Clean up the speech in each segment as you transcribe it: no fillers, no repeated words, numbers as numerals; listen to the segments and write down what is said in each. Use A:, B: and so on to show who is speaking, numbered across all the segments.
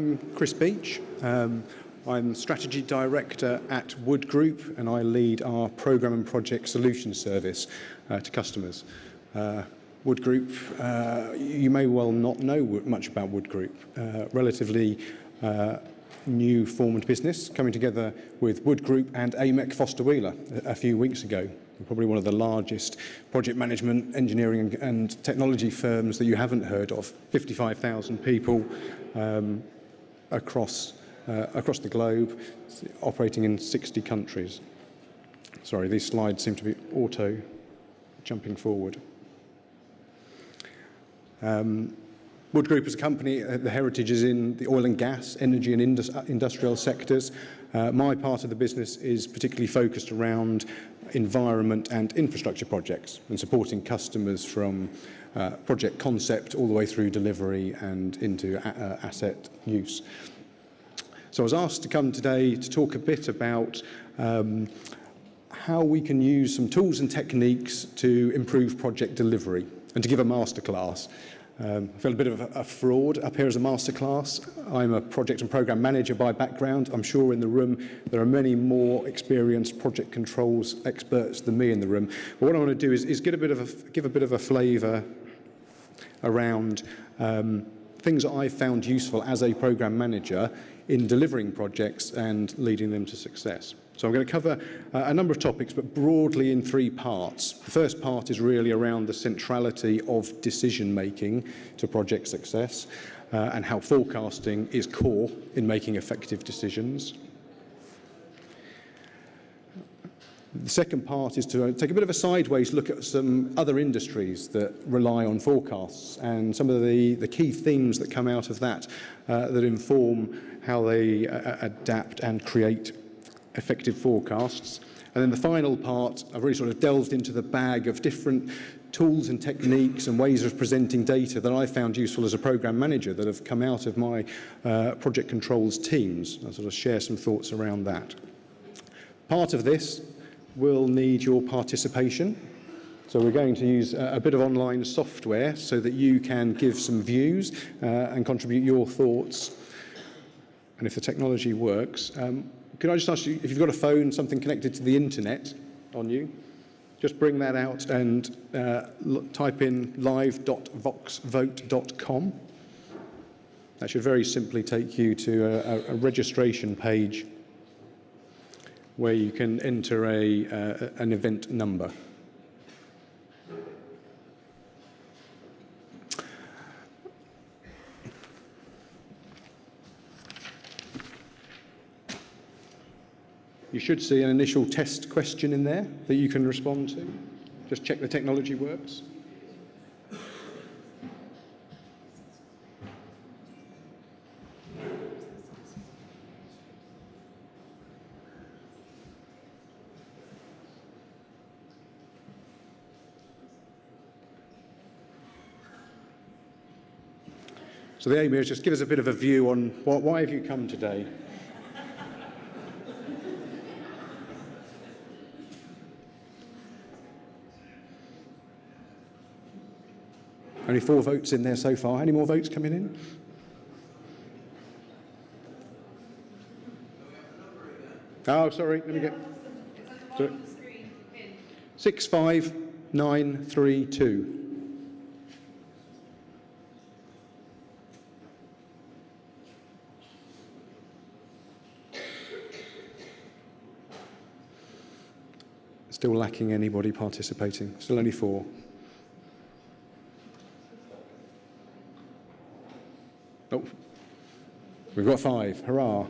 A: I'm Chris Beach. I'm Strategy Director at Wood Group, and I lead our Programme and Project Solutions Service to customers. Wood Group, you may well not know much about Wood Group. Relatively new formed business, coming together with Wood Group and AMEC Foster Wheeler a few weeks ago. Probably one of the largest project management, engineering and technology firms that you haven't heard of. 55,000 people across the globe, operating in 60 countries. Sorry, these slides seem to be auto jumping forward. Wood Group as a company, the heritage is in the oil and gas, energy and industrial sectors. My part of the business is particularly focused around environment and infrastructure projects and supporting customers from project concept all the way through delivery and into asset use. So I was asked to come today to talk a bit about how we can use some tools and techniques to improve project delivery and to give a masterclass. I feel a bit of a fraud up here as a masterclass. I'm a project and program manager by background. I'm sure in the room there are many more experienced project controls experts than me in the room. But what I want to do is give a bit of a flavour around things that I've found useful as a program manager in delivering projects and leading them to success. So I'm going to cover a number of topics, but broadly in three parts. The first part is really around the centrality of decision-making to project success and how forecasting is core in making effective decisions. The second part is to take a bit of a sideways look at some other industries that rely on forecasts and some of the key themes that come out of that that inform how they adapt and create effective forecasts. And then the final part, I've really sort of delved into the bag of different tools and techniques and ways of presenting data that I found useful as a program manager that have come out of my project controls teams. I'll sort of share some thoughts around that. Part of this will need your participation. So we're going to use a bit of online software so that you can give some views and contribute your thoughts. And if the technology works, could I just ask you, if you've got a phone, something connected to the internet on you, just bring that out and type in live.voxvote.com. That should very simply take you to a registration page where you can enter an event number. You should see an initial test question in there that you can respond to. Just check the technology works. So the aim here is just give us a bit of a view on why have you come today? Only 4 votes in there so far. Any more votes coming in? Oh, sorry. Let me get. 65932. Still lacking anybody participating. Still only 4. Oh, we've got 5. Hurrah.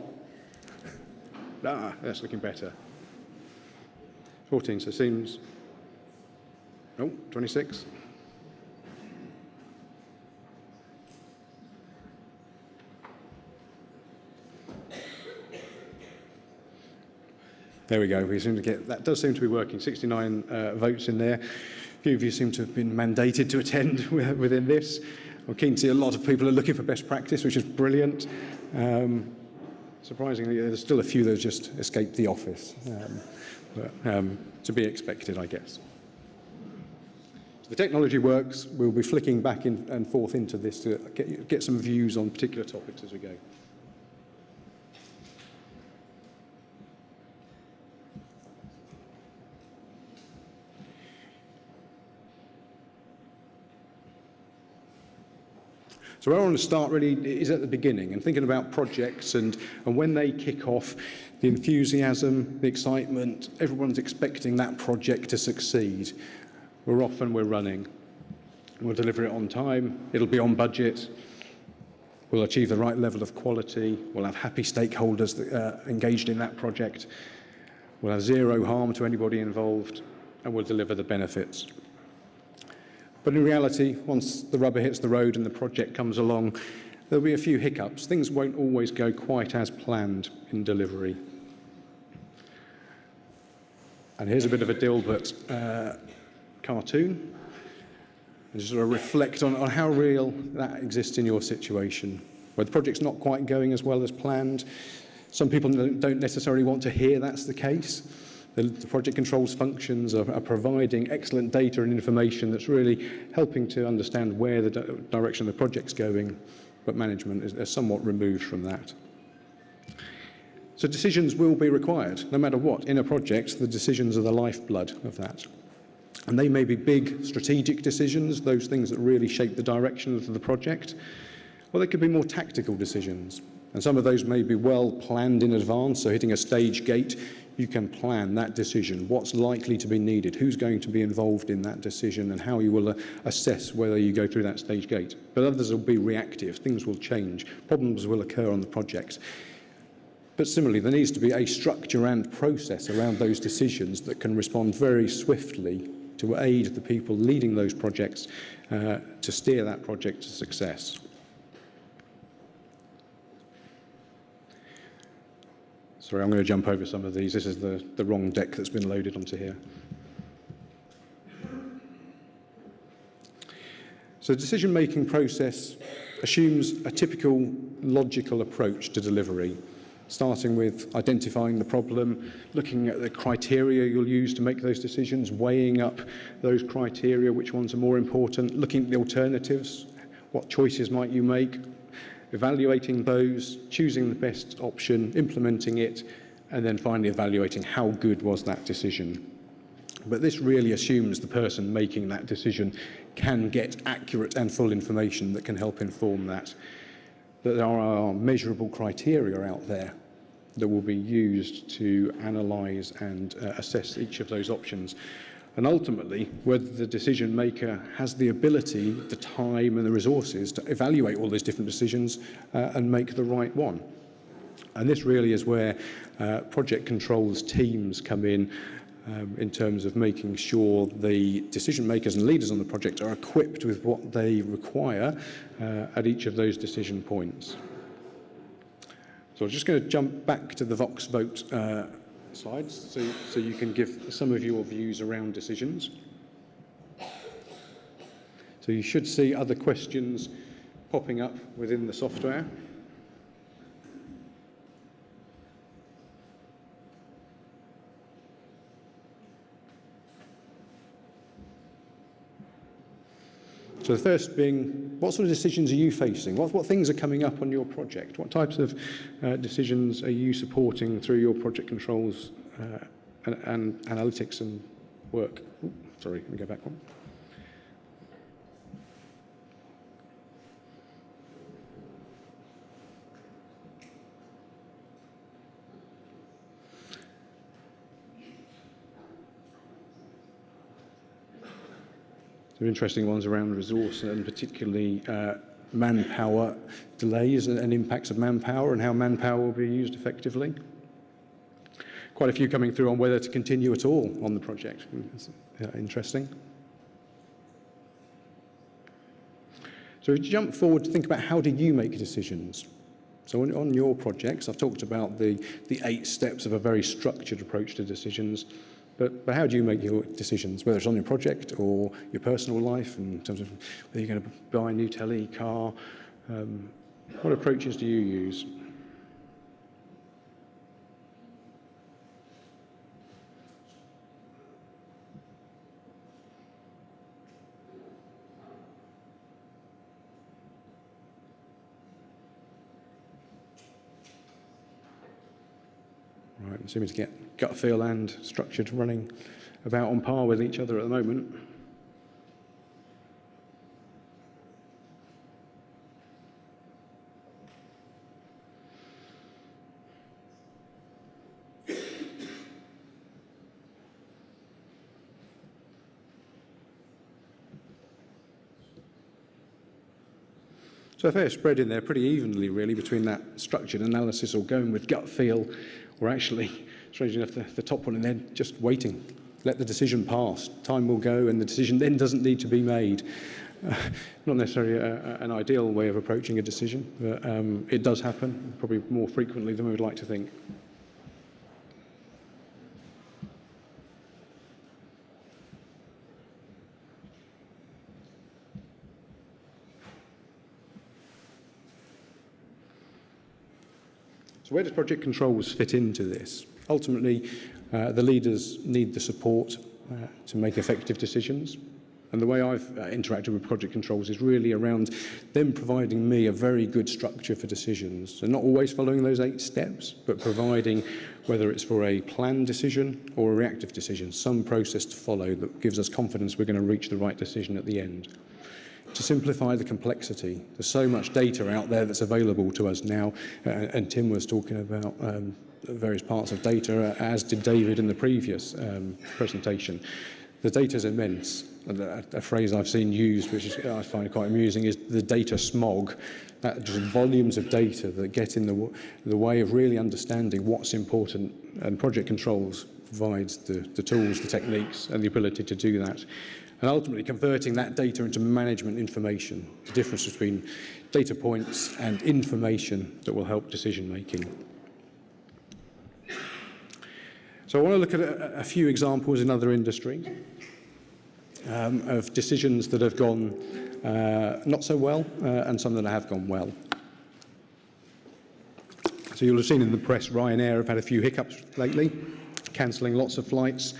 A: That's looking better. 14, so it seems... Oh, 26. There we go. We seem to get... That does seem to be working. 69 votes in there. A few of you seem to have been mandated to attend within this. I'm keen to see a lot of people are looking for best practice, which is brilliant. Surprisingly, there's still a few that have just escaped the office, but to be expected, I guess. So the technology works. We'll be flicking back and forth into this to get some views on particular topics as we go. So where I want to start really is at the beginning and thinking about projects and when they kick off, the enthusiasm, the excitement, everyone's expecting that project to succeed. We're off and we're running. We'll deliver it on time, it'll be on budget, we'll achieve the right level of quality, we'll have happy stakeholders that, engaged in that project, we'll have zero harm to anybody involved, and we'll deliver the benefits. But in reality, once the rubber hits the road and the project comes along, there'll be a few hiccups. Things won't always go quite as planned in delivery. And here's a bit of a Dilbert cartoon. And just sort of reflect on how real that exists in your situation, where the project's not quite going as well as planned. Some people don't necessarily want to hear that's the case. The project controls functions are providing excellent data and information that's really helping to understand where the direction of the project's going, but management is somewhat removed from that. So decisions will be required, no matter what. In a project, the decisions are the lifeblood of that. And they may be big strategic decisions, those things that really shape the direction of the project, or they could be more tactical decisions. And some of those may be well planned in advance, so hitting a stage gate, you can plan that decision, what's likely to be needed, who's going to be involved in that decision, and how you will assess whether you go through that stage gate. But others will be reactive, things will change, problems will occur on the project. But similarly, there needs to be a structure and process around those decisions that can respond very swiftly to aid the people leading those projects to steer that project to success. Sorry, I'm going to jump over some of these. This is the wrong deck that's been loaded onto here. So the decision-making process assumes a typical logical approach to delivery, starting with identifying the problem, looking at the criteria you'll use to make those decisions, weighing up those criteria, which ones are more important, looking at the alternatives, what choices might you make, evaluating those, choosing the best option, implementing it, and then finally evaluating how good was that decision. But this really assumes the person making that decision can get accurate and full information that can help inform that. That there are measurable criteria out there that will be used to analyse and assess each of those options. And ultimately, whether the decision maker has the ability, the time and the resources to evaluate all those different decisions and make the right one. And this really is where project controls teams come in terms of making sure the decision makers and leaders on the project are equipped with what they require at each of those decision points. So I'm just going to jump back to the Vox Vote slides so you can give some of your views around decisions. So you should see other questions popping up within the software. So the first being, what sort of decisions are you facing? What things are coming up on your project? What types of decisions are you supporting through your project controls and analytics and work? Ooh, sorry, let me go back one. Some interesting ones around resource and particularly manpower delays and impacts of manpower and how manpower will be used effectively. Quite a few coming through on whether to continue at all on the project. It's interesting. So if you jump forward to think about how do you make decisions? So on your projects, I've talked about the 8 steps of a very structured approach to decisions. But how do you make your decisions, whether it's on your project or your personal life, in terms of whether you're going to buy a new telly, car? What approaches do you use? Right, assuming to get gut feel and structured running about on par with each other at the moment. So a fair spread in there pretty evenly, really, between that structured analysis or going with gut feel, or actually, strangely enough, the top one, and then just waiting. Let the decision pass. Time will go, and the decision then doesn't need to be made. Not necessarily an ideal way of approaching a decision, but it does happen, probably more frequently than we would like to think. So where does project controls fit into this? Ultimately, the leaders need the support to make effective decisions. And the way I've interacted with project controls is really around them providing me a very good structure for decisions. So not always following those 8 steps, but providing, whether it's for a planned decision or a reactive decision, some process to follow that gives us confidence we're going to reach the right decision at the end. To simplify the complexity, there's so much data out there that's available to us now, and Tim was talking about various parts of data, as did David in the previous presentation. The data is immense. A phrase I've seen used, which I find quite amusing, is the data smog. That just volumes of data that get in the way of really understanding what's important, and project controls provides the tools, the techniques, and the ability to do that. And ultimately converting that data into management information, the difference between data points and information that will help decision making. So I want to look at a few examples in other industries of decisions that have gone not so well and some that have gone well. So you'll have seen in the press Ryanair have had a few hiccups lately, cancelling lots of flights,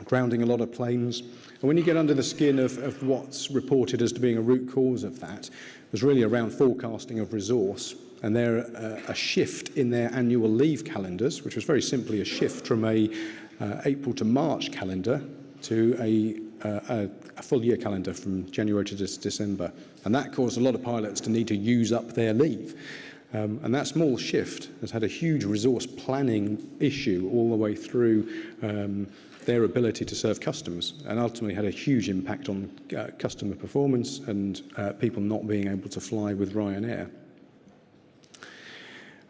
A: grounding a lot of planes. And when you get under the skin of what's reported as to being a root cause of that, was really around forecasting of resource. And there a shift in their annual leave calendars, which was very simply a shift from a April to March calendar to a full year calendar from January to December. And that caused a lot of pilots to need to use up their leave. And that small shift has had a huge resource planning issue all the way through their ability to serve customers, and ultimately had a huge impact on customer performance and people not being able to fly with Ryanair.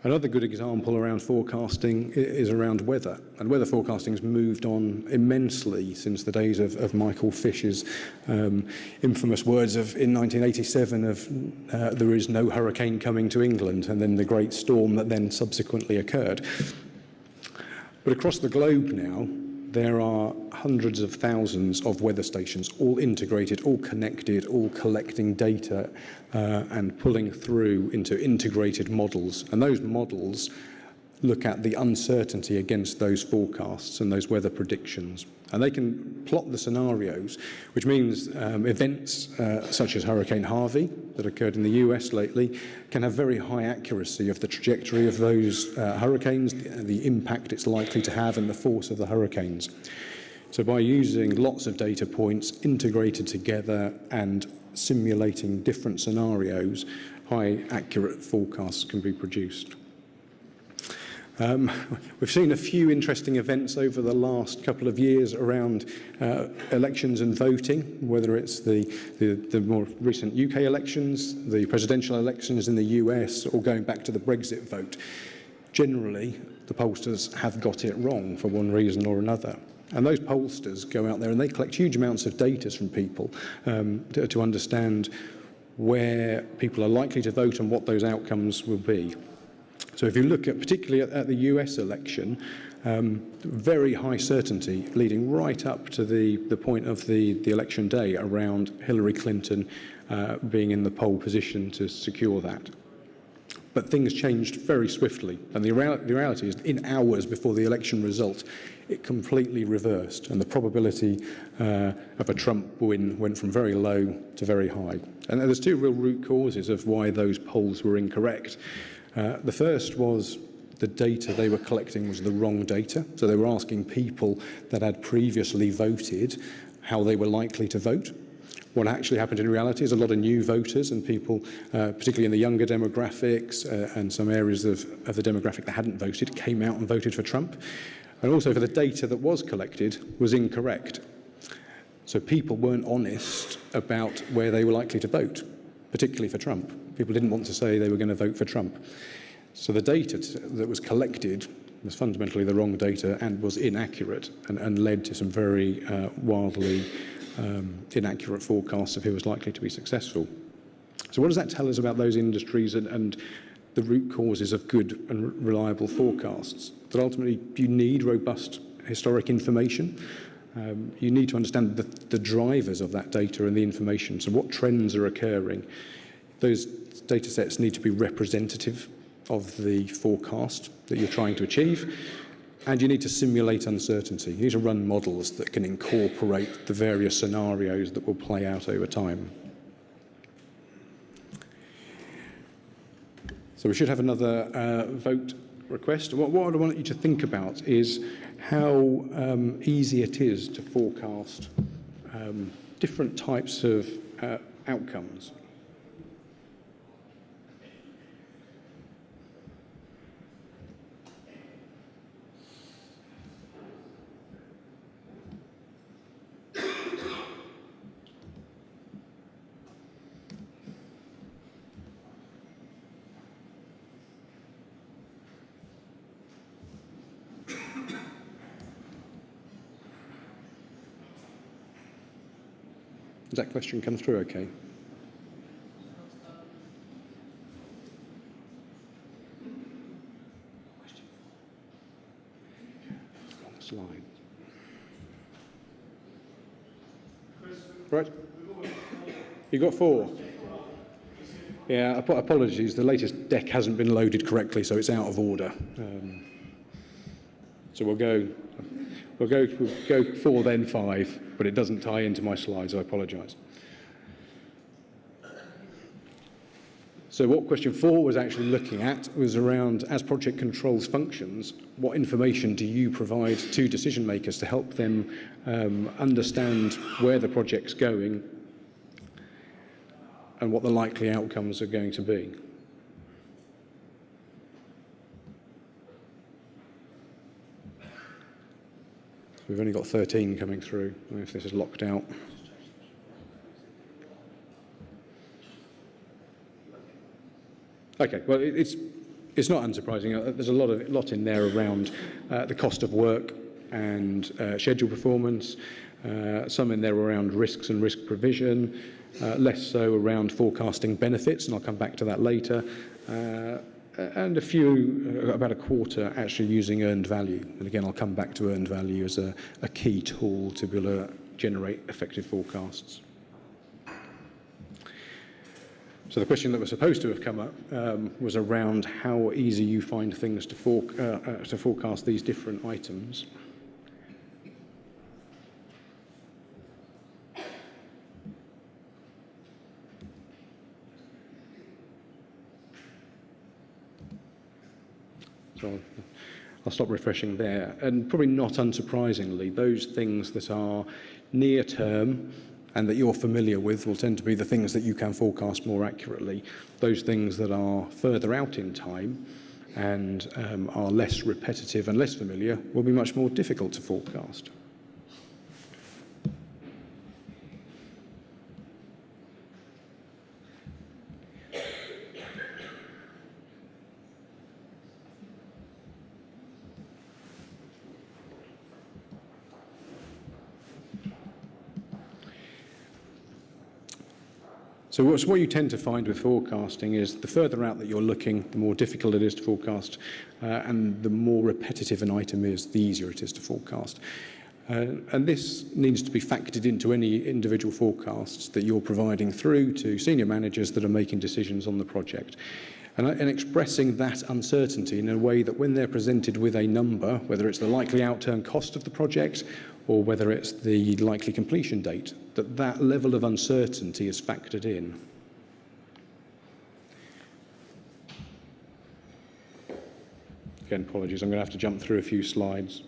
A: Another good example around forecasting is around weather, and weather forecasting has moved on immensely since the days of Michael Fish's infamous words in 1987 of there is no hurricane coming to England, and then the great storm that then subsequently occurred. But across the globe now, there are hundreds of thousands of weather stations, all integrated, all connected, all collecting data and pulling through into integrated models. And those models look at the uncertainty against those forecasts and those weather predictions. And they can plot the scenarios, which means events such as Hurricane Harvey that occurred in the US lately can have very high accuracy of the trajectory of those hurricanes, the impact it's likely to have, and the force of the hurricanes. So by using lots of data points integrated together and simulating different scenarios, high accurate forecasts can be produced. We've seen a few interesting events over the last couple of years around elections and voting, whether it's the more recent UK elections, the presidential elections in the US, or going back to the Brexit vote. Generally, the pollsters have got it wrong for one reason or another. And those pollsters go out there and they collect huge amounts of data from people to understand where people are likely to vote and what those outcomes will be. So if you look at, particularly at the US election, very high certainty leading right up to the point of the election day around Hillary Clinton being in the pole position to secure that. But things changed very swiftly, and the reality is in hours before the election result, it completely reversed, and the probability of a Trump win went from very low to very high. And there's two real root causes of why those polls were incorrect. The first was the data they were collecting was the wrong data. So they were asking people that had previously voted how they were likely to vote. What actually happened in reality is a lot of new voters and people, particularly in the younger demographics and some areas of the demographic that hadn't voted, came out and voted for Trump. And also for the data that was collected was incorrect. So people weren't honest about where they were likely to vote. particularly for Trump. People didn't want to say they were going to vote for Trump. So the data that was collected was fundamentally the wrong data and was inaccurate and led to some very wildly inaccurate forecasts of who was likely to be successful. So what does that tell us about those industries and the root causes of good and reliable forecasts? That ultimately you need robust historic information. You need to understand the drivers of that data and the information. So what trends are occurring? Those data sets need to be representative of the forecast that you're trying to achieve. And you need to simulate uncertainty. You need to run models that can incorporate the various scenarios that will play out over time. So we should have another vote request. What I want you to think about is how easy it is to forecast different types of outcomes. Does that question come through okay? On the slide. Right. You got 4? Yeah, apologies. The latest deck hasn't been loaded correctly, so it's out of order. So we'll go 4, then 5, but it doesn't tie into my slides, I apologise. So what question 4 was actually looking at was around, as project controls functions, what information do you provide to decision makers to help them understand where the project's going and what the likely outcomes are going to be. We've only got 13 coming through. I don't know if this is locked out. Okay, well, it's not unsurprising. There's a lot in there around the cost of work and schedule performance. Some in there around risks and risk provision. Less so around forecasting benefits, and I'll come back to that later. And a few, about a quarter, actually using earned value. And again, I'll come back to earned value as a key tool to be able to generate effective forecasts. So the question that was supposed to have come up was around how easy you find things to forecast these different items. So I'll stop refreshing there. And probably not unsurprisingly, those things that are near term and that you're familiar with will tend to be the things that you can forecast more accurately. Those things that are further out in time and are less repetitive and less familiar will be much more difficult to forecast. So what you tend to find with forecasting is the further out that you're looking, the more difficult it is to forecast, and the more repetitive an item is, the easier it is to forecast. And this needs to be factored into any individual forecasts that you're providing through to senior managers that are making decisions on the project. And expressing that uncertainty in a way that when they're presented with a number, whether it's the likely outturn cost of the project or whether it's the likely completion date, that level of uncertainty is factored in. Again, apologies, I'm going to have to jump through a few slides.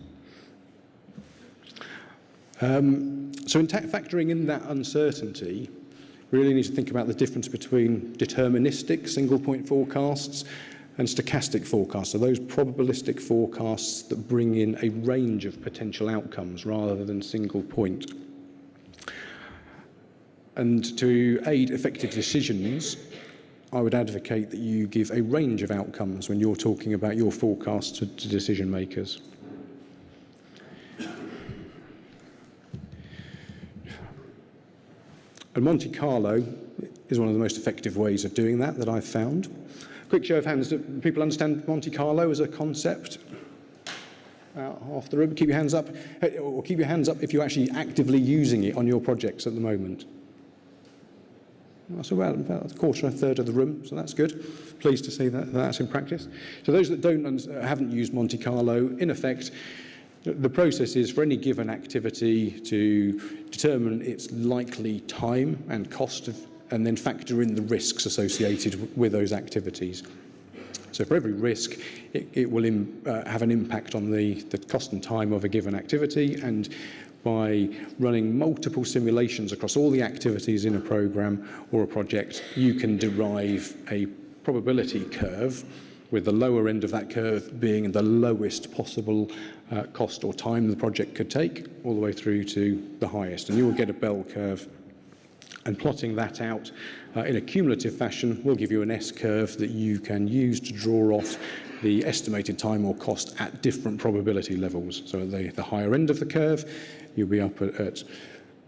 A: So in factoring in that uncertainty, we really need to think about the difference between deterministic single-point forecasts and stochastic forecasts, so those probabilistic forecasts that bring in a range of potential outcomes rather than single point. And to aid effective decisions, I would advocate that you give a range of outcomes when you're talking about your forecast to decision makers. And Monte Carlo is one of the most effective ways of doing that I've found. Quick show of hands, do people understand Monte Carlo as a concept? Half the room, keep your hands up, or keep your hands up if you're actually actively using it on your projects at the moment. That's about a quarter, a third of the room, so that's good. Pleased to see that that's in practice. So those that haven't used Monte Carlo, in effect, the process is for any given activity to determine its likely time and cost, and then factor in the risks associated with those activities. So for every risk, it will have an impact on the cost and time of a given activity, and by running multiple simulations across all the activities in a program or a project, you can derive a probability curve, with the lower end of that curve being the lowest possible cost or time the project could take, all the way through to the highest. And you will get a bell curve. And plotting that out in a cumulative fashion will give you an S-curve that you can use to draw off the estimated time or cost at different probability levels. So at the higher end of the curve, you'll be up at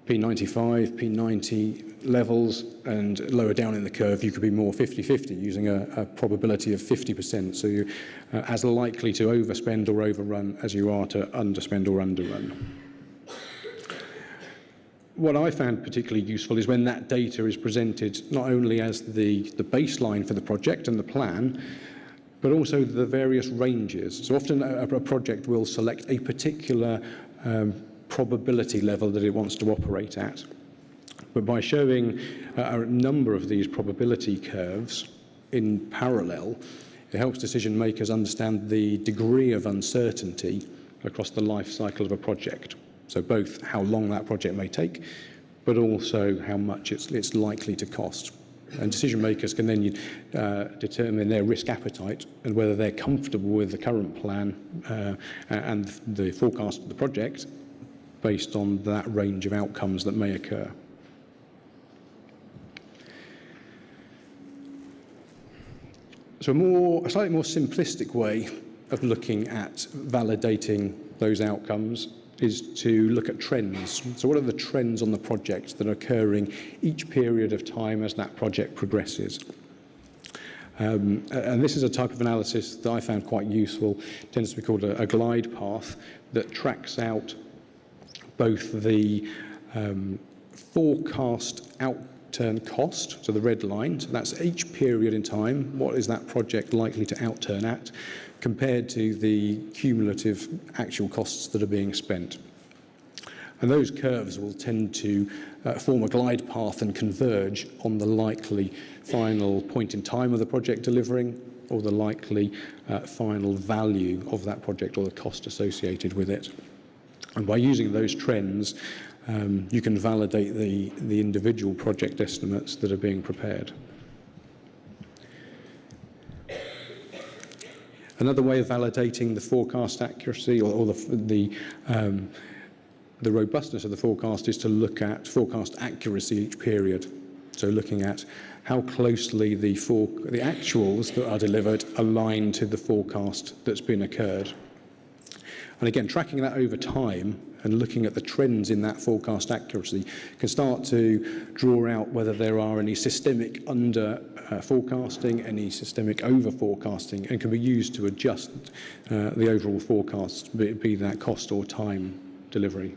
A: P95, P90 levels, and lower down in the curve, you could be more 50-50, using a probability of 50%. So you're as likely to overspend or overrun as you are to underspend or underrun. What I found particularly useful is when that data is presented not only as the baseline for the project and the plan, but also the various ranges. So often a project will select a particular probability level that it wants to operate at. But by showing a number of these probability curves in parallel, it helps decision makers understand the degree of uncertainty across the life cycle of a project. So both how long that project may take, but also how much it's likely to cost. And decision makers can then determine their risk appetite and whether they're comfortable with the current plan and the forecast of the project based on that range of outcomes that may occur. So a slightly more simplistic way of looking at validating those outcomes is to look at trends. So what are the trends on the project that are occurring each period of time as that project progresses? And this is a type of analysis that I found quite useful. It tends to be called a glide path that tracks out both the forecast outturn cost, so the red line, so that's each period in time, what is that project likely to outturn at, compared to the cumulative actual costs that are being spent. And those curves will tend to form a glide path and converge on the likely final point in time of the project delivering, or the likely final value of that project or the cost associated with it. And by using those trends, you can validate the individual project estimates that are being prepared. Another way of validating the forecast accuracy or the robustness of the forecast is to look at forecast accuracy each period. So looking at how closely the actuals that are delivered align to the forecast that's been occurred. And again, tracking that over time and looking at the trends in that forecast accuracy can start to draw out whether there are any systemic forecasting, any systemic over forecasting, and can be used to adjust the overall forecast, be that cost or time delivery.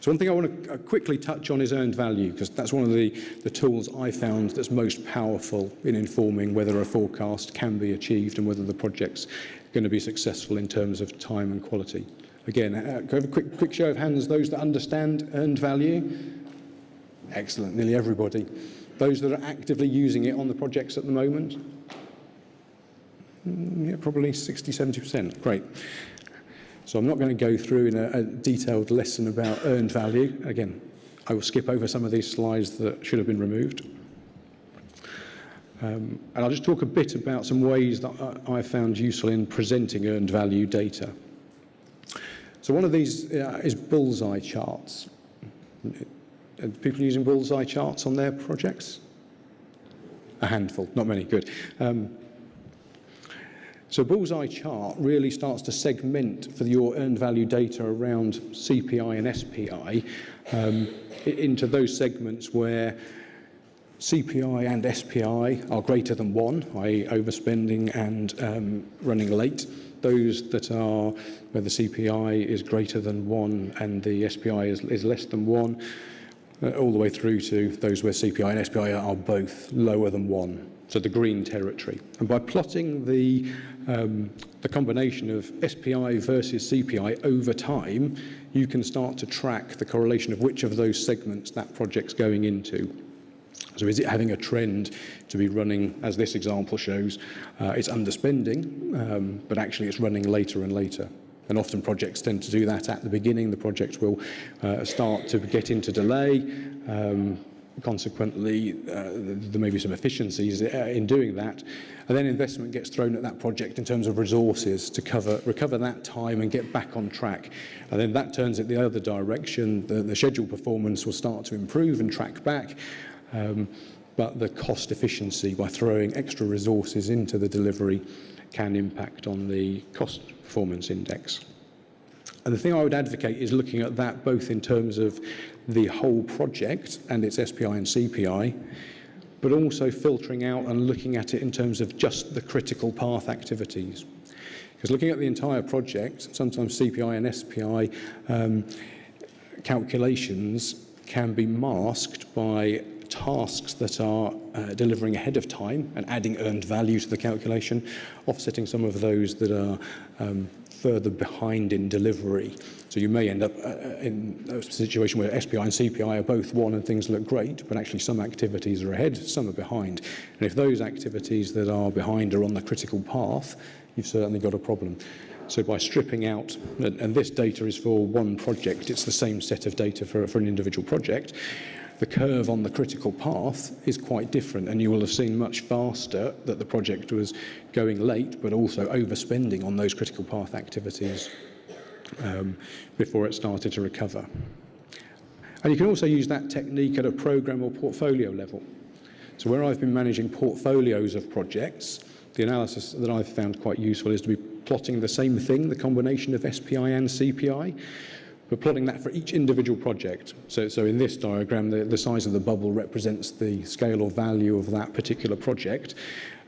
A: So one thing I want to quickly touch on is earned value, because that's one of the tools I found that's most powerful in informing whether a forecast can be achieved and whether the project's going to be successful in terms of time and quality. Again, go over a quick show of hands, those that understand earned value. Excellent, nearly everybody. Those that are actively using it on the projects at the moment? Yeah, probably 60-70%, great. So I'm not going to go through in a detailed lesson about earned value. Again, I will skip over some of these slides that should have been removed. And I'll just talk a bit about some ways that I found useful in presenting earned value data. So So one of these is Bullseye charts. Are people using Bullseye charts on their projects? A handful, not many, good. So Bullseye chart really starts to segment for your earned value data around CPI and SPI into those segments where CPI and SPI are greater than 1, i.e. overspending and running late. Those that are where the CPI is greater than 1 and the SPI is less than 1, all the way through to those where CPI and SPI are both lower than 1, so the green territory. And by plotting the combination of SPI versus CPI over time, you can start to track the correlation of which of those segments that project's going into. So is it having a trend to be running, as this example shows, it's underspending, but actually it's running later and later. And often projects tend to do that at the beginning. The project will start to get into delay. Consequently, there may be some efficiencies in doing that. And then investment gets thrown at that project in terms of resources to recover that time and get back on track. And then that turns it the other direction. The schedule performance will start to improve and track back. But the cost efficiency by throwing extra resources into the delivery can impact on the cost performance index. And the thing I would advocate is looking at that both in terms of the whole project and its SPI and CPI, but also filtering out and looking at it in terms of just the critical path activities. Because looking at the entire project, sometimes CPI and SPI calculations can be masked by tasks that are delivering ahead of time and adding earned value to the calculation, offsetting some of those that are further behind in delivery. So you may end up in a situation where SPI and CPI are both 1 and things look great, but actually some activities are ahead, some are behind. And if those activities that are behind are on the critical path, you've certainly got a problem. So by stripping out, and this data is for one project, it's the same set of data for an individual project, the curve on the critical path is quite different, and you will have seen much faster that the project was going late, but also overspending on those critical path activities before it started to recover. And you can also use that technique at a program or portfolio level. So where I've been managing portfolios of projects, the analysis that I've found quite useful is to be plotting the same thing, the combination of SPI and CPI, but plotting that for each individual project. So in this diagram, the size of the bubble represents the scale or value of that particular project.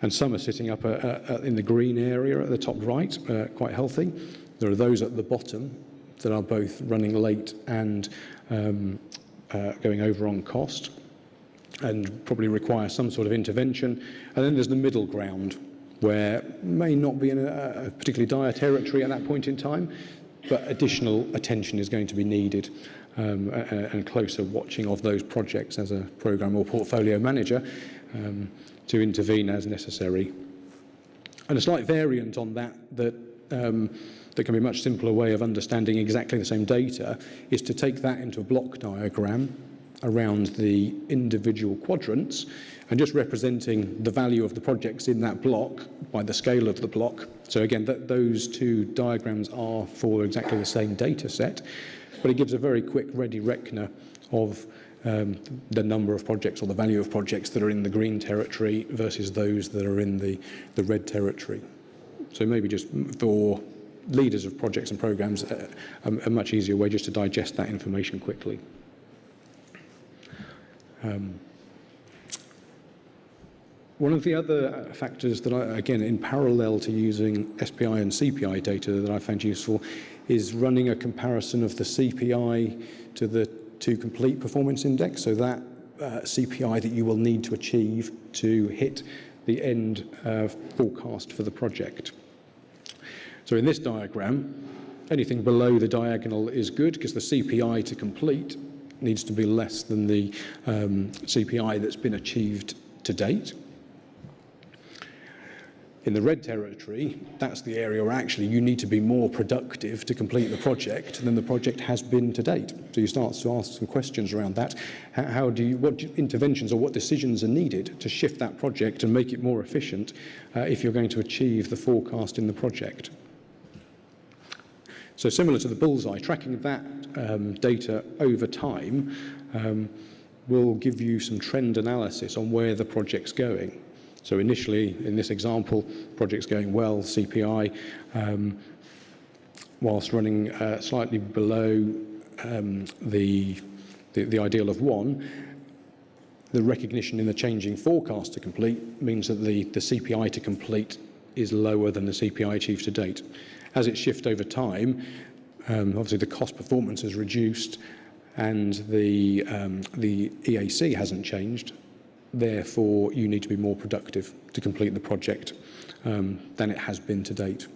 A: And some are sitting up in the green area at the top right, quite healthy. There are those at the bottom that are both running late and going over on cost and probably require some sort of intervention. And then there's the middle ground, where may not be in a particularly dire territory at that point in time, but additional attention is going to be needed and closer watching of those projects as a program or portfolio manager to intervene as necessary. And a slight variant on that can be a much simpler way of understanding exactly the same data is to take that into a block diagram around the individual quadrants and just representing the value of the projects in that block by the scale of the block. So again, those two diagrams are for exactly the same data set, but it gives a very quick ready reckoner of the number of projects or the value of projects that are in the green territory versus those that are in the red territory. So maybe just for leaders of projects and programs, a much easier way just to digest that information quickly. One of the other factors that again, in parallel to using SPI and CPI data that I found useful is running a comparison of the CPI to the complete performance index, so that CPI that you will need to achieve to hit the end forecast for the project. So in this diagram, anything below the diagonal is good because the CPI to complete needs to be less than the CPI that's been achieved to date. In the red territory, that's the area where actually you need to be more productive to complete the project than the project has been to date. So you start to ask some questions around that. What interventions or what decisions are needed to shift that project and make it more efficient if you're going to achieve the forecast in the project? So similar to the Bullseye, tracking that data over time will give you some trend analysis on where the project's going. So initially, in this example, project's going well, CPI, whilst running slightly below the ideal of 1, the recognition in the changing forecast to complete means that the CPI to complete is lower than the CPI achieved to date. As it shifts over time, obviously the cost performance has reduced and the EAC hasn't changed. Therefore, you need to be more productive to complete the project than it has been to date.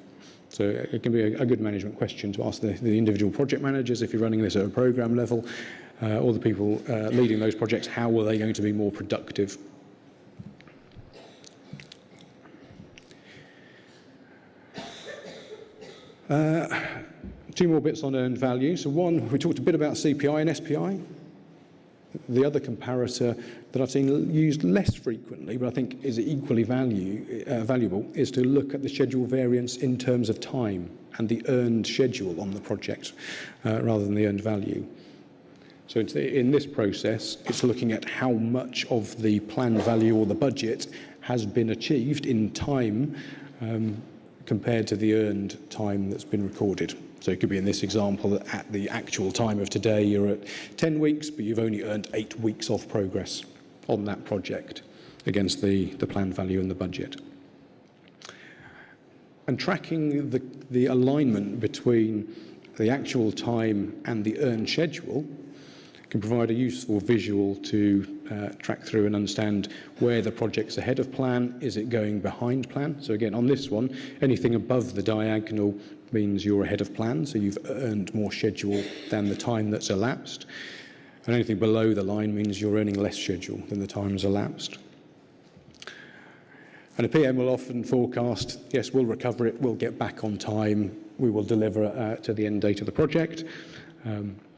A: So it can be a good management question to ask the individual project managers if you're running this at a program level, or the people leading those projects, how are they going to be more productive? Two more bits on earned value. So one, we talked a bit about CPI and SPI. The other comparator that I've seen used less frequently, but I think is equally valuable, is to look at the schedule variance in terms of time and the earned schedule on the project, rather than the earned value. So in this process, it's looking at how much of the planned value or the budget has been achieved in time compared to the earned time that's been recorded. So it could be in this example that at the actual time of today, you're at 10 weeks, but you've only earned 8 weeks of progress on that project against the planned value and the budget. And tracking the alignment between the actual time and the earned schedule can provide a useful visual to track through and understand where the project's ahead of plan, is it going behind plan? So again, on this one, anything above the diagonal means you're ahead of plan, so you've earned more schedule than the time that's elapsed. And anything below the line means you're earning less schedule than the time's elapsed. And a PM will often forecast, yes, we'll recover it, we'll get back on time, we will deliver to the end date of the project.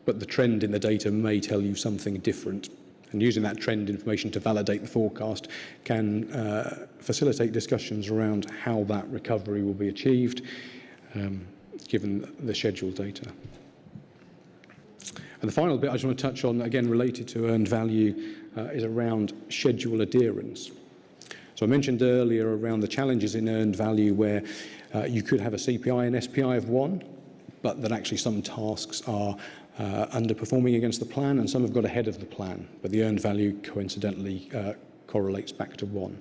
A: But the trend in the data may tell you something different. And using that trend information to validate the forecast can facilitate discussions around how that recovery will be achieved, given the scheduled data. And the final bit I just want to touch on, again related to earned value, is around schedule adherence. So I mentioned earlier around the challenges in earned value where you could have a CPI and SPI of 1, but that actually some tasks are underperforming against the plan and some have got ahead of the plan, but the earned value coincidentally correlates back to 1.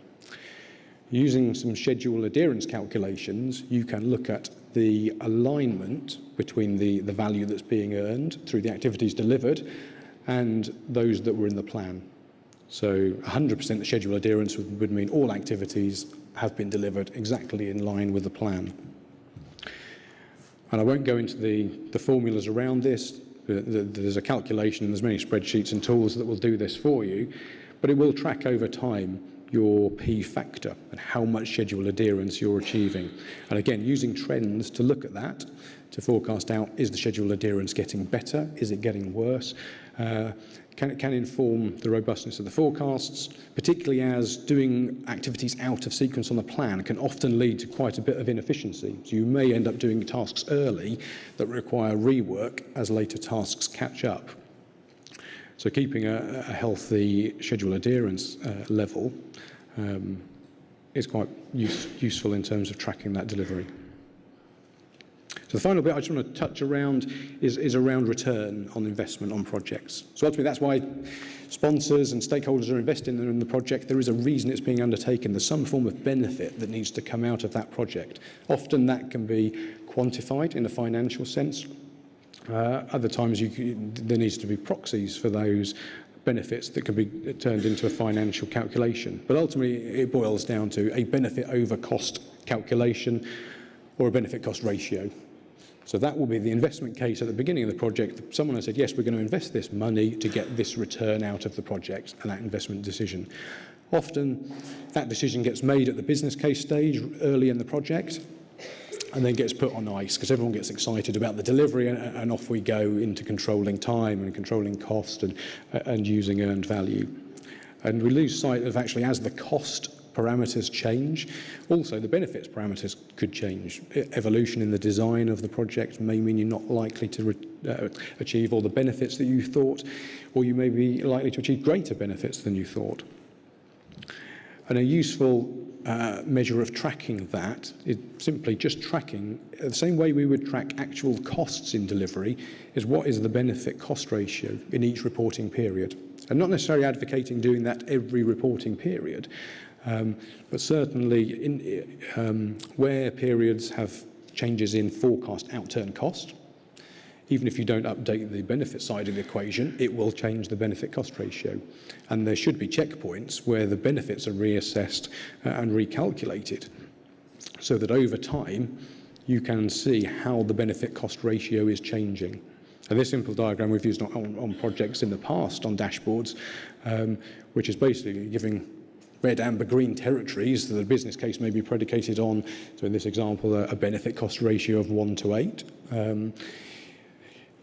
A: Using some schedule adherence calculations, you can look at the alignment between the value that's being earned through the activities delivered and those that were in the plan. So 100% schedule adherence would mean all activities have been delivered exactly in line with the plan. And I won't go into the formulas around this. There's a calculation and there's many spreadsheets and tools that will do this for you, but it will track over time your P factor and how much schedule adherence you're achieving. And again, using trends to look at that, to forecast out, is the schedule adherence getting better? Is it getting worse? Can inform the robustness of the forecasts, particularly as doing activities out of sequence on the plan can often lead to quite a bit of inefficiency. So you may end up doing tasks early that require rework as later tasks catch up. So keeping a healthy schedule adherence level is quite useful in terms of tracking that delivery. So the final bit I just want to touch around is around return on investment on projects. So ultimately that's why sponsors and stakeholders are investing in the project. There is a reason it's being undertaken. There's some form of benefit that needs to come out of that project. Often that can be quantified in a financial sense. Other times there needs to be proxies for those benefits that can be turned into a financial calculation. But ultimately it boils down to a benefit over cost calculation or a benefit cost ratio. So that will be the investment case at the beginning of the project. Someone has said, yes, we're going to invest this money to get this return out of the project, and that investment decision. Often that decision gets made at the business case stage early in the project and then gets put on ice because everyone gets excited about the delivery and off we go into controlling time and controlling cost and using earned value. And we lose sight of actually as the cost parameters change. Also, the benefits parameters could change. Evolution in the design of the project may mean you're not likely to achieve all the benefits that you thought, or you may be likely to achieve greater benefits than you thought. And a useful measure of tracking that is simply just tracking, the same way we would track actual costs in delivery, is what is the benefit cost ratio in each reporting period. I'm not necessarily advocating doing that every reporting period, but certainly where periods have changes in forecast outturn cost, even if you don't update the benefit side of the equation, it will change the benefit cost ratio. And there should be checkpoints where the benefits are reassessed and recalculated, so that over time you can see how the benefit cost ratio is changing. And this simple diagram we've used on projects in the past on dashboards, which is basically giving red, amber, green territories that the business case may be predicated on. So in this example, a benefit cost ratio of 1 to 8.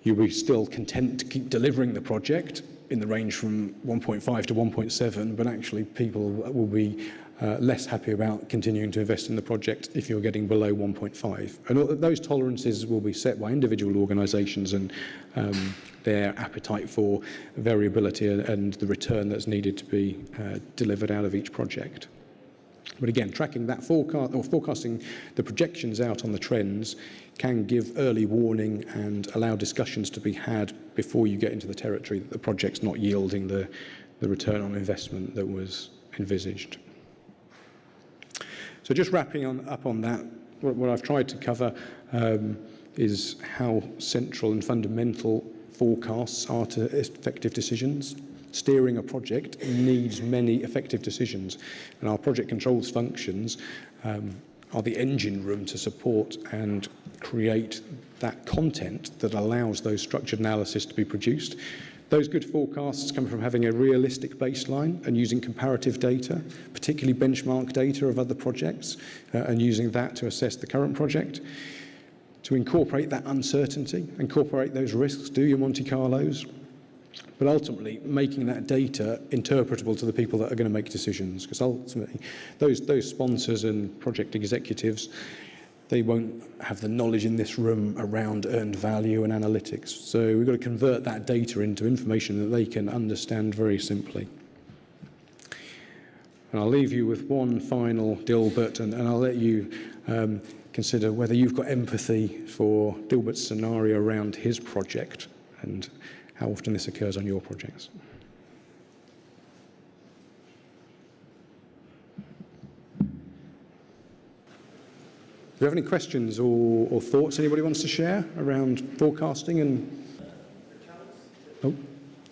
A: You'll be still content to keep delivering the project in the range from 1.5 to 1.7, but actually people will be less happy about continuing to invest in the project if you're getting below 1.5. And those tolerances will be set by individual organisations and their appetite for variability and the return that's needed to be delivered out of each project. But again, tracking that forecast or forecasting the projections out on the trends can give early warning and allow discussions to be had before you get into the territory that the project's not yielding the return on investment that was envisaged. So just wrapping up on that, what I've tried to cover is how central and fundamental forecasts are to effective decisions. Steering a project needs many effective decisions, and our project controls functions are the engine room to support and create that content that allows those structured analysis to be produced. Those good forecasts come from having a realistic baseline and using comparative data, particularly benchmark data of other projects, and using that to assess the current project. To incorporate that uncertainty, incorporate those risks, do your Monte Carlos, but ultimately making that data interpretable to the people that are going to make decisions, because ultimately those sponsors and project executives, they won't have the knowledge in this room around earned value and analytics. So we've got to convert that data into information that they can understand very simply. And I'll leave you with one final Dilbert, and I'll let you consider whether you've got empathy for Dilbert's scenario around his project and how often this occurs on your projects. Do you have any questions or thoughts anybody wants to share around forecasting and? Oh,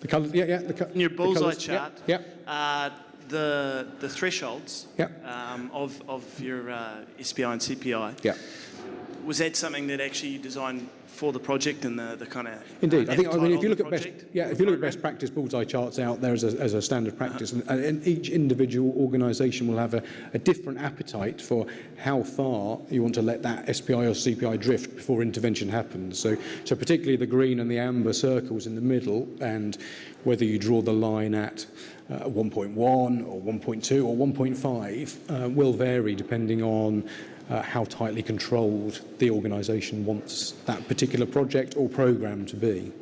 A: the colours. Yeah.
B: In your Bullseye chart.
A: Yeah.
B: The thresholds.
A: Yeah.
B: Of your SPI and CPI.
A: Yeah.
B: Was that something that actually you designed for the project and the kind of
A: indeed? I mean, if you look at
B: best
A: practice Bullseye charts out there as a standard practice, and each individual organisation will have a different appetite for how far you want to let that SPI or CPI drift before intervention happens. So particularly the green and the amber circles in the middle, and whether you draw the line at 1.1 or 1.2 or 1.5 will vary depending on how tightly controlled the organisation wants that particular project or programme to be.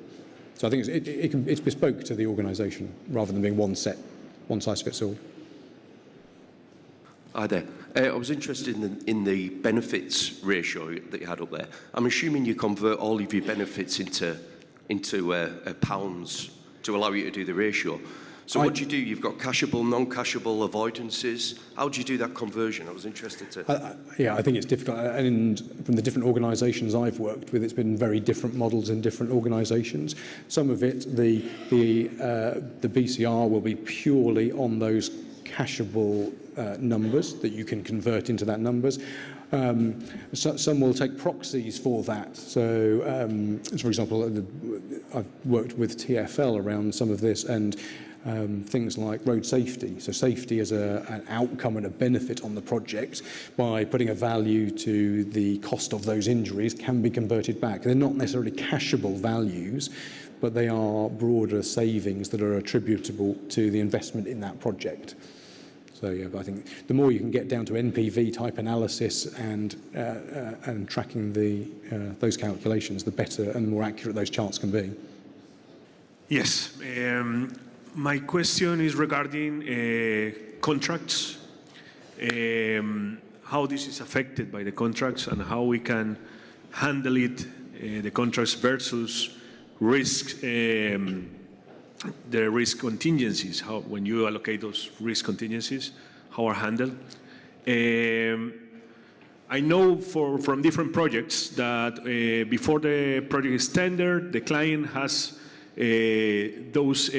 A: So I think it's bespoke to the organisation rather than being one size fits all.
C: Hi there. I was interested in the benefits ratio that you had up there. I'm assuming you convert all of your benefits into pounds to allow you to do the ratio. So what do you do? You've got cashable, non-cashable avoidances. How do you do that conversion? I was interested to...
A: Yeah, I think it's difficult. And from the different organisations I've worked with, it's been very different models in different organisations. Some of it, the BCR will be purely on those cashable numbers that you can convert into that numbers. Some will take proxies for that. So, for example, I've worked with TfL around some of this, and things like road safety. So safety as an outcome and a benefit on the project by putting a value to the cost of those injuries can be converted back. They're not necessarily cashable values, but they are broader savings that are attributable to the investment in that project. So yeah, but I think the more you can get down to NPV type analysis and tracking those calculations, the better and more accurate those charts can be.
D: Yes. My question is regarding contracts, how this is affected by the contracts and how we can handle it, the contracts versus risk, the risk contingencies, how when you allocate those risk contingencies, how are handled. I know from different projects that before the project is tendered, the client has those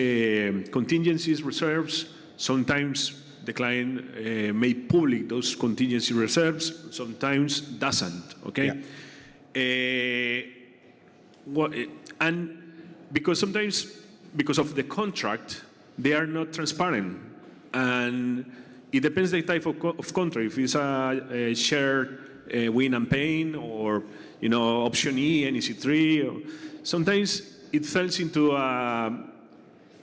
D: contingencies reserves. Sometimes the client made public those contingency reserves, sometimes doesn't, okay? Yeah. And because sometimes, because of the contract, they are not transparent. And it depends the type of contract. If it's a shared win and pain, or option E, NEC3, or sometimes it falls into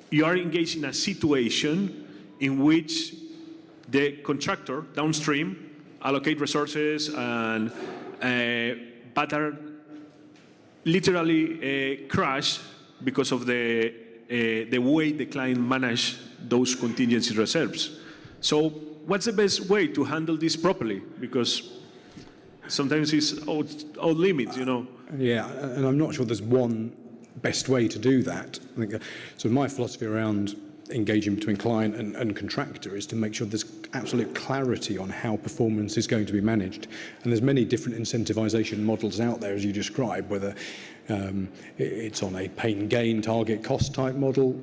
D: you are engaged in a situation in which the contractor downstream allocate resources and but are literally crash because of the way the client manage those contingency reserves. So what's the best way to handle this properly? Because sometimes it's out limits,
A: Yeah, and I'm not sure there's one best way to do that. I think so. My philosophy around engaging between client and contractor is to make sure there's absolute clarity on how performance is going to be managed. And there's many different incentivization models out there, as you described, whether it's on a pain gain target cost type model,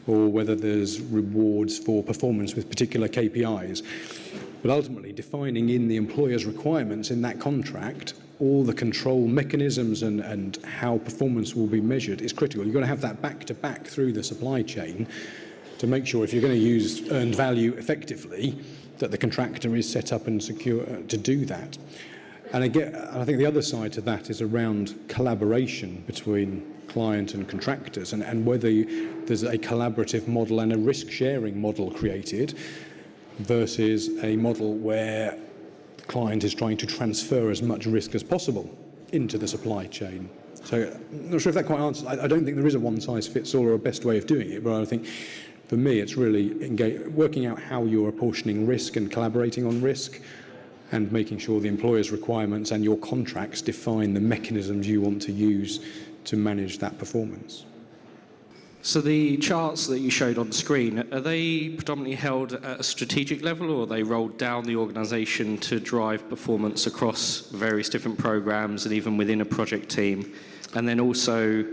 A: or whether there's rewards for performance with particular KPIs. But ultimately, defining in the employer's requirements in that contract all the control mechanisms and how performance will be measured is critical. You've got to have that back-to-back through the supply chain to make sure if you're going to use earned value effectively, that the contractor is set up and secure to do that. And again, I think the other side to that is around collaboration between client and contractors, and whether there's a collaborative model and a risk-sharing model created versus a model where client is trying to transfer as much risk as possible into the supply chain. So I'm not sure if that quite answers. I don't think there is a one-size-fits-all or a best way of doing it, but I think for me it's really working out how you're apportioning risk and collaborating on risk, and making sure the employer's requirements and your contracts define the mechanisms you want to use to manage that performance.
E: So the charts that you showed on the screen, are they predominantly held at a strategic level, or are they rolled down the organisation to drive performance across various different programmes and even within a project team? And then also,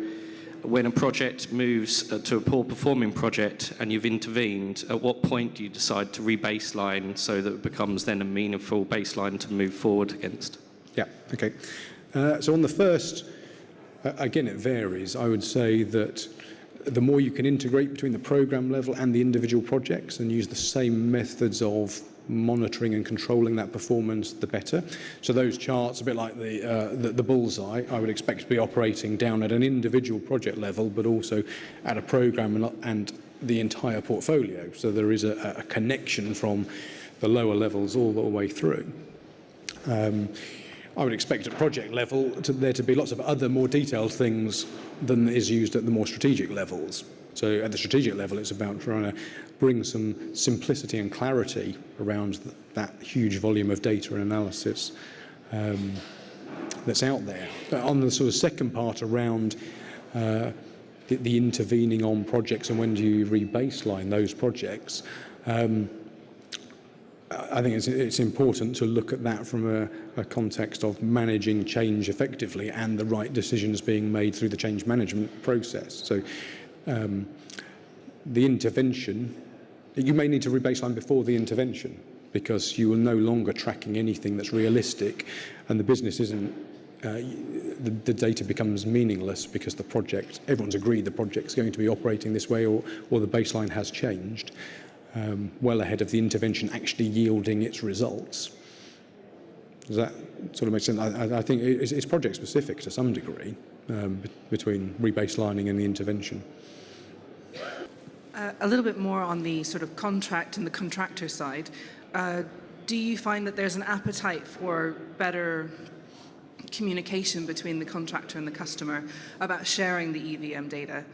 E: when a project moves to a poor performing project and you've intervened, at what point do you decide to re-baseline so that it becomes then a meaningful baseline to move forward against?
A: Yeah, okay. So on the first, again, it varies. I would say that the more you can integrate between the program level and the individual projects and use the same methods of monitoring and controlling that performance, the better. So those charts, a bit like the Bullseye, I would expect to be operating down at an individual project level, but also at a program and the entire portfolio. So there is a connection from the lower levels all the way through. I would expect at project level there to be lots of other more detailed things than is used at the more strategic levels. So at the strategic level, it's about trying to bring some simplicity and clarity around that huge volume of data and analysis that's out there. But on the sort of second part around the intervening on projects and when do you re-baseline those projects, I think it's important to look at that from a context of managing change effectively and the right decisions being made through the change management process. So the intervention, you may need to rebaseline before the intervention because you are no longer tracking anything that's realistic, and the business isn't, the data becomes meaningless because the project, everyone's agreed the project's going to be operating this way, or the baseline has changed. Well ahead of the intervention actually yielding its results. Does that sort of make sense? I think it's project specific to some degree between rebaselining and the intervention.
F: A little bit more on the sort of contract and the contractor side. Do you find that there's an appetite for better communication between the contractor and the customer about sharing the EVM data?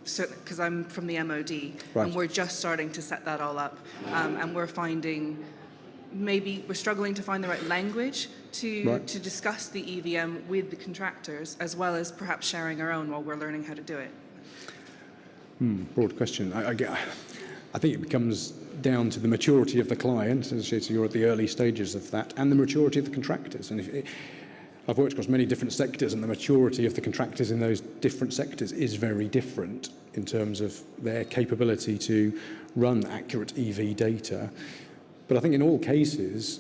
F: Because I'm from the MOD,
A: Right.
F: and we're just starting to set that all up, and we're finding maybe we're struggling to find the right language to discuss the EVM with the contractors, as well as perhaps sharing our own while we're learning how to do it.
A: Broad question. I think it becomes down to the maturity of the client, as you're at the early stages of that, and the maturity of the contractors. And I've worked across many different sectors, and the maturity of the contractors in those different sectors is very different in terms of their capability to run accurate EV data. But I think in all cases,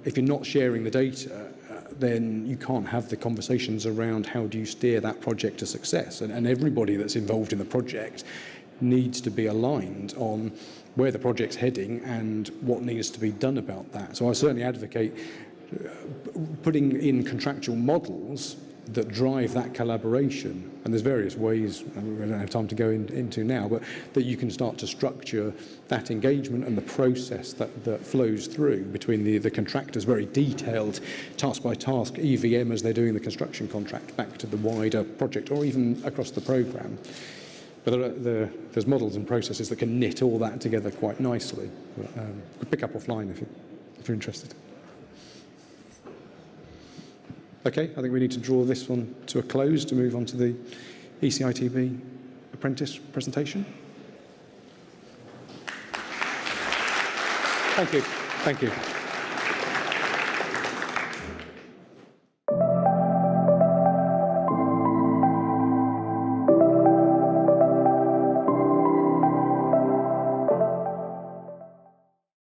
A: if you're not sharing the data, then you can't have the conversations around how do you steer that project to success. And everybody that's involved in the project needs to be aligned on where the project's heading and what needs to be done about that. So I certainly advocate putting in contractual models that drive that collaboration. And there's various ways, we don't have time to go into now, but that you can start to structure that engagement and the process that flows through between the contractors, very detailed task by task EVM as they're doing the construction contract back to the wider project or even across the programme. But there's models and processes that can knit all that together quite nicely. But, pick up offline if you're interested. Okay, I think we need to draw this one to a close to move on to the ECITB apprentice presentation. Thank you. Thank you.